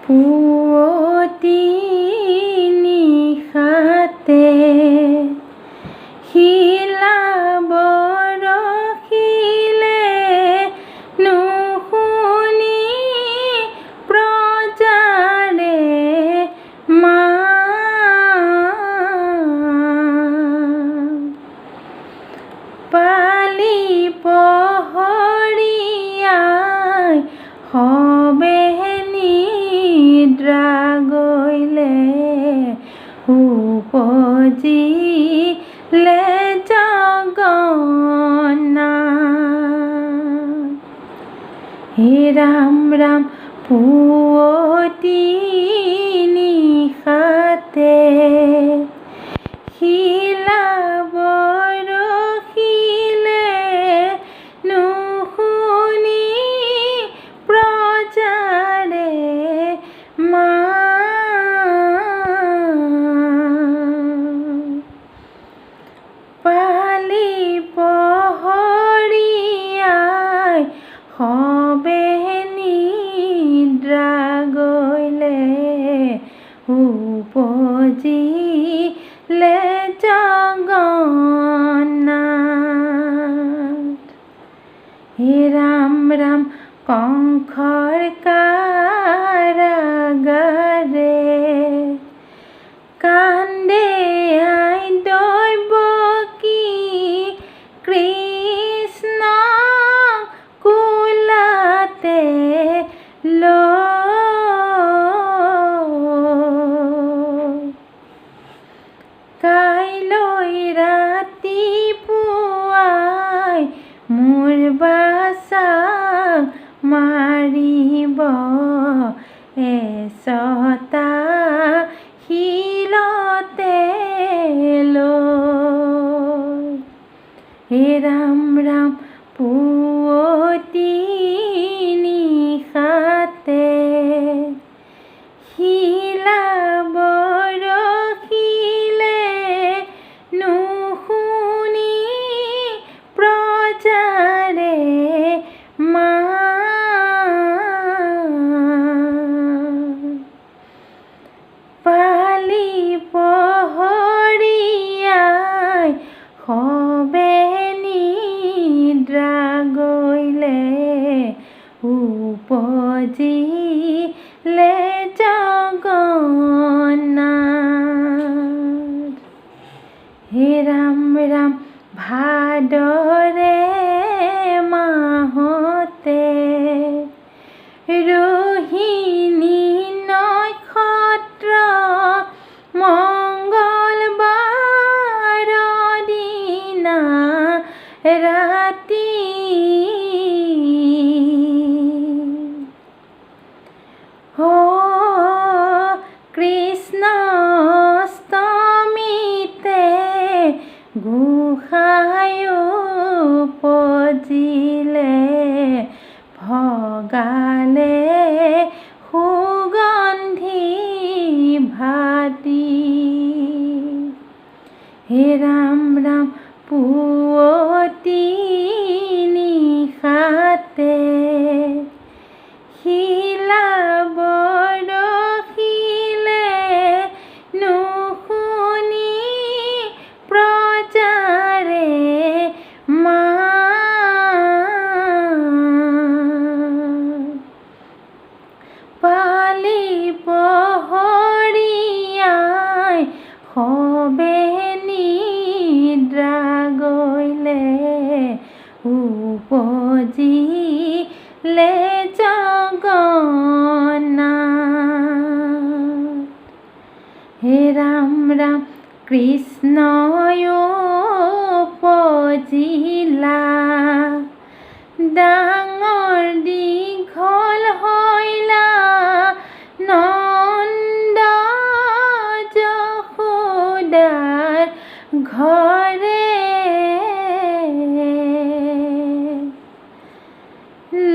পুৱতি নিশাতে শিলা বৰশিলে নুশুনি প্ৰজাৰে পালি পহৰীয়াই সবে নিদ্ৰা গ'লে উপজিলে জগন্নাথ। হে ৰাম ৰাম পুৱতি নিশাতে শিলা বৰশিলে নুশুনি প্ৰজাৰে পালি পহৰীয়াই সবে নিদ্ৰা গ'লে উপজিলে জগন্নাথ। হে ৰাম ৰাম কংসৰ কাৰাগাৰে কান্দে আই দৈৱকী কৃষ্ণ কোলাতে কাইলৈ ৰাতিপুৱাই মোৰ বাচাক মাৰিব এচটা শিলতে লৈ। হে ৰাম ৰাম পুৱতি নিশাতে শিলা বৰশিলে নুশুনি প্ৰজাৰে পালি পহৰীয়াই সবে নিদ্ৰা গ'লে উপজিলে জগন্নাথ। হে ৰাম ৰাম ভাদৰে মাহতে ৰোহিণী নক্ষত্ৰ মঙ্গলবাৰ দিনা ৰাতি কৃষ্ণাষ্টমীতে গোসাঁই উপজিলে ভগালে সুগন্ধি ভাতি। হে ৰাম ৰাম পুৱতি নিশাতে শিলা বৰশিলে নুশুনি প্ৰজাৰে পালি পহৰীয়াই সবে নিদ্ৰা গ'লে উপজিলে জগন্নাথ। হে ৰাম ৰাম কৃষ্ণই উপজিলা ডাঙৰ দীঘল হৈলা নন্দ যশোদাৰ ঘৰে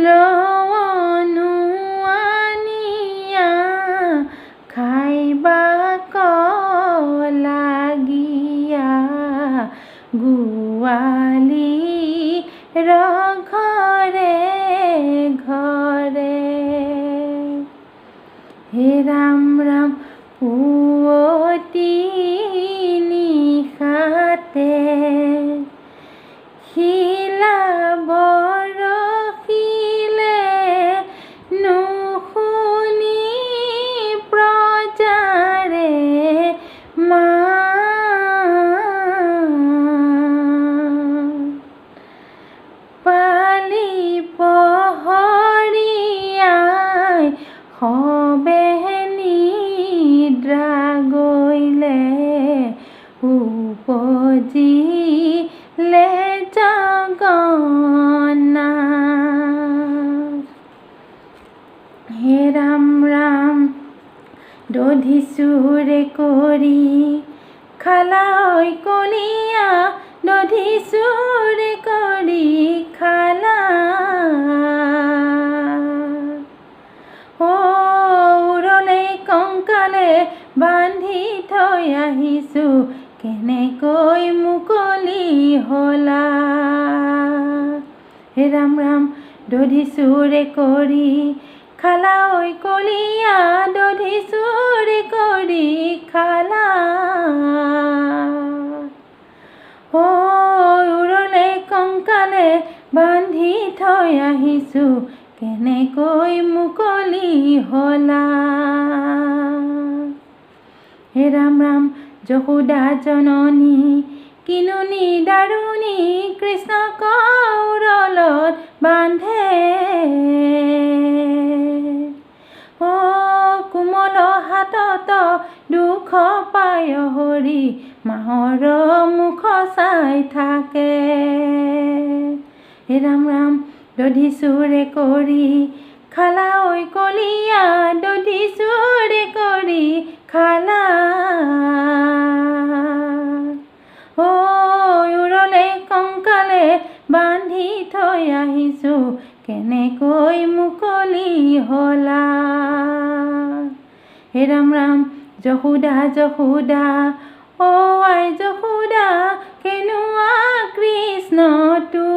লৱণুৱানিয়া খাইবা লাগিয়া হে ৰাম ৰাম পুৱতি নিশাতে শিলা বৰশিলে নুশুনি প্ৰজাৰে পালি পহৰীয়াই সবে নিদ্ৰা গ'লে উপজিলে জগন্নাথ। হে ৰাম ৰাম দধিচুৰে কৰি খালা ঐ কলীয়া দধিচুৰে কৰি খালা উৰলে কংকালে বান্ধি থৈ আহিছোঁ কেনেকৈ মুকলি হ'লা। হে ৰাম ৰাম দধিচুৰে কৰি খালা ঐ কলীয়া দধিচুৰে কৰি খালা উৰলে কংকালে বান্ধি থৈ আহিছোঁ কেনেকৈ মুকলি হ'লা। হে ৰাম ৰাম যশোদা জননী কিনুনি দাৰুণী কৃষ্ণক উৰলত বান্ধে কোমল হাতত দুখ পায় হৰি মাহৰ মুখ চাই থাকে। হে ৰাম ৰাম দধিচুৰে কৰি খালা ঐ কলীয়া দধিচুৰে কৰি খালা উৰলে কংকালে বান্ধি থৈ আহিছোঁ কেনেকৈ মুকলি হ'লা। হে ৰাম ৰাম যশোদা যশোদা আই যশোদা কেনুৱা কৃষ্ণটো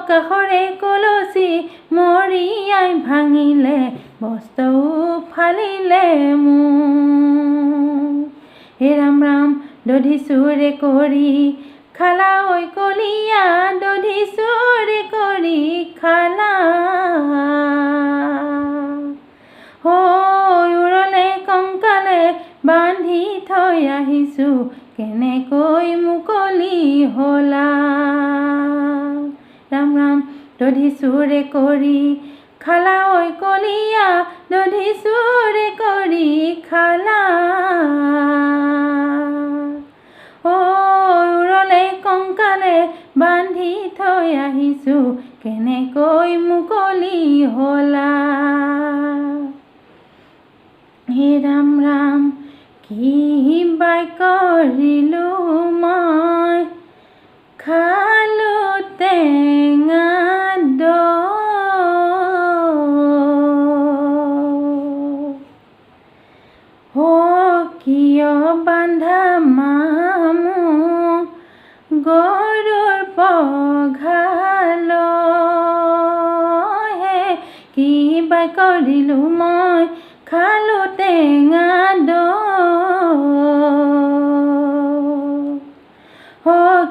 কাষৰে কলচী মৰিয়াই ভাঙিলে বস্ত্ৰও ফালিলে মোৰ। হে ৰাম ৰাম দধিচুৰে কৰি খালা ঐ কলীয়া দধিচুৰে কৰি খালা উৰলে কংকালে বান্ধি থৈ আহিছোঁ কেনেকৈ মুকলি হ'লা। ৰাম ৰাম দধিচুৰে কৰি খালা ঐ কলীয়া দধিচুৰে কৰি খালা উৰলে কংকালে বান্ধি থৈ আহিছোঁ কেনেকৈ মুকলি হ'লা। হে ৰাম ৰাম কি বাই কৰিলোঁ মই খালোঁ টেঙা কিয় বান্ধা মোক গৰুৰ পঘালৈ হে কি বাই কৰিলোঁ মই খালোঁ টেঙা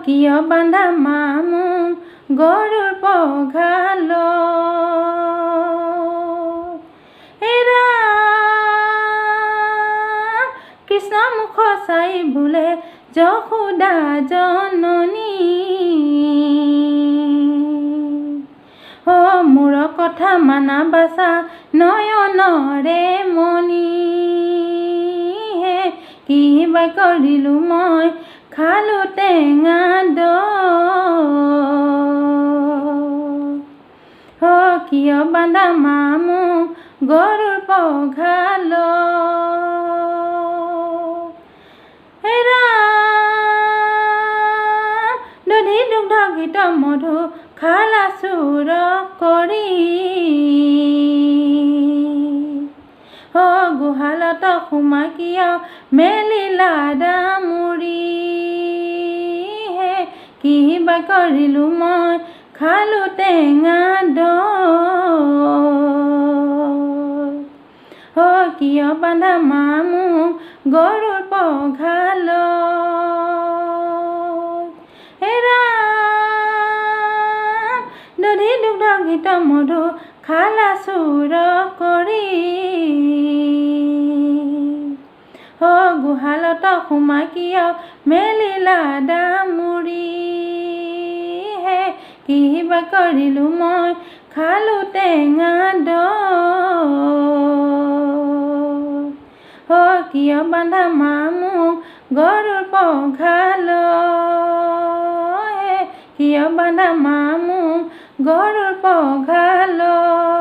কিয় বান্ধা মোক গৰুৰ পঘালৈ কৃষ্ণ মুখ চাই বোলে যশোদা জননী মোৰ কথা মানা বাচা নয়নৰে মণি হে কি বাই কৰিলোঁ মই খালোঁ টেঙা কিয় বান্ধা মোক গৰুৰ পঘালৈ দধি দুগ্ধ ঘৃত মধু খালা চুৰ কৰি গোহালত সোমাই কিয় মেলিলা দামুৰি হে কি বা কৰিলোঁ মই খালোঁ টেঙা কিয় বান্ধা মা মোক গৰুৰ পঘালৈ হে ৰাম দধি দুগ্ধ ঘৃত মধু খালা চুৰ কৰি গোহালত সোমাই কিয় মেলিলা দামুৰি হে কিবা কৰিলোঁ মই খালোঁ টেঙা দৈ কিয় বান্ধা মা মোক গৰুৰ পঘালৈ কিয় বান্ধা মা মোক গৰুৰ পঘালৈ